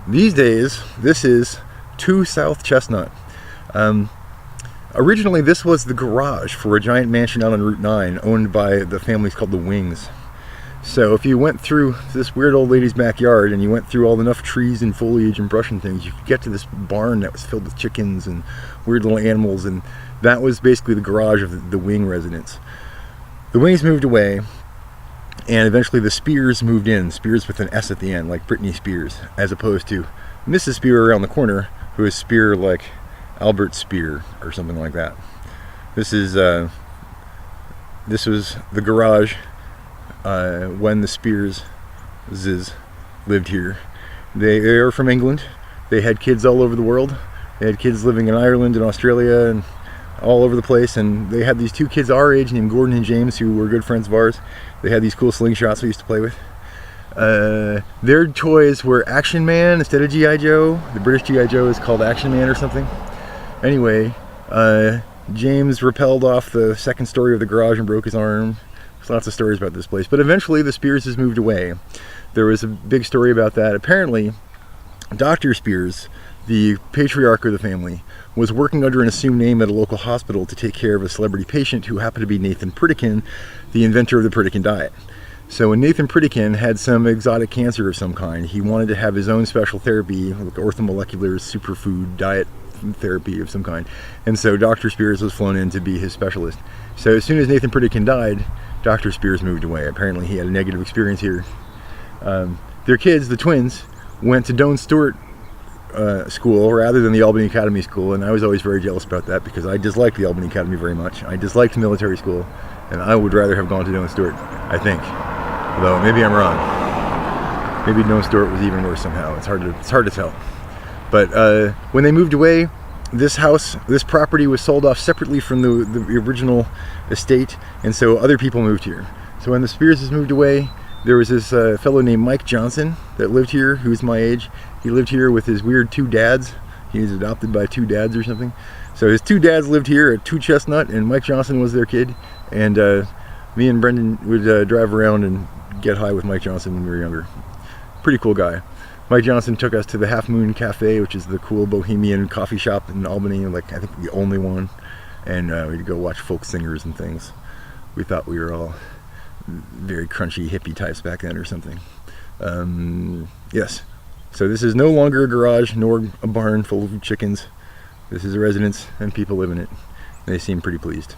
These days, this is 2 South Chestnut. Originally, this was the garage for a giant mansion out on Route 9 owned by the families called the Wings. So if you went through this weird old lady's backyard and you went through all enough trees and foliage and brush and things, you could get to this barn that was filled with chickens and weird little animals, and that was basically the garage of the Wing residence. The Wings moved away, and eventually the Spears moved in. Spears with an S at the end, like Britney Spears, as opposed to Mrs. Spear around the corner, who is Spear like Albert Speer or something like that. This was the garage when the Spears lived here. They are from England. They had kids all over the world. They had kids living in Ireland and Australia and all over the place, and they had these 2 kids our age named Gordon and James, who were good friends of ours. They had these cool slingshots we used to play with. Their toys were Action Man instead of G.I. Joe. The British G.I. Joe is called Action Man or something. Anyway, James rappelled off the 2nd story of the garage and broke his arm. There's lots of stories about this place. But eventually the Spearses moved away. There was a big story about that. Apparently, Dr. Spears, the patriarch of the family, was working under an assumed name at a local hospital to take care of a celebrity patient who happened to be Nathan Pritikin, the inventor of the Pritikin diet. So when Nathan Pritikin had some exotic cancer of some kind, he wanted to have his own special therapy, like orthomolecular superfood diet therapy of some kind. And so Dr. Spears was flown in to be his specialist. So as soon as Nathan Pritikin died, Dr. Spears moved away. Apparently he had a negative experience here. Their kids, the twins, went to Doane Stewart school rather than the Albany Academy School, and I was always very jealous about that because I disliked the Albany Academy very much. I disliked military school, and I would rather have gone to Doane Stewart, I think. Although maybe I'm wrong. Maybe Doane Stewart was even worse somehow. It's hard to tell. But when they moved away, this property was sold off separately from the original estate, and so other people moved here. So when the Spearses moved away, there was this fellow named Mike Johnson that lived here, who's my age. He lived here with his weird 2 dads. He was adopted by 2 dads or something. So his 2 dads lived here at 2 Chestnut, and Mike Johnson was their kid. And me and Brendan would drive around and get high with Mike Johnson when we were younger. Pretty cool guy. Mike Johnson took us to the Half Moon Cafe, which is the cool bohemian coffee shop in Albany, like I think the only one. And we'd go watch folk singers and things. We thought we were all very crunchy hippie types back then or something. Yes. So this is no longer a garage nor a barn full of chickens. This is a residence and people live in it. They seem pretty pleased.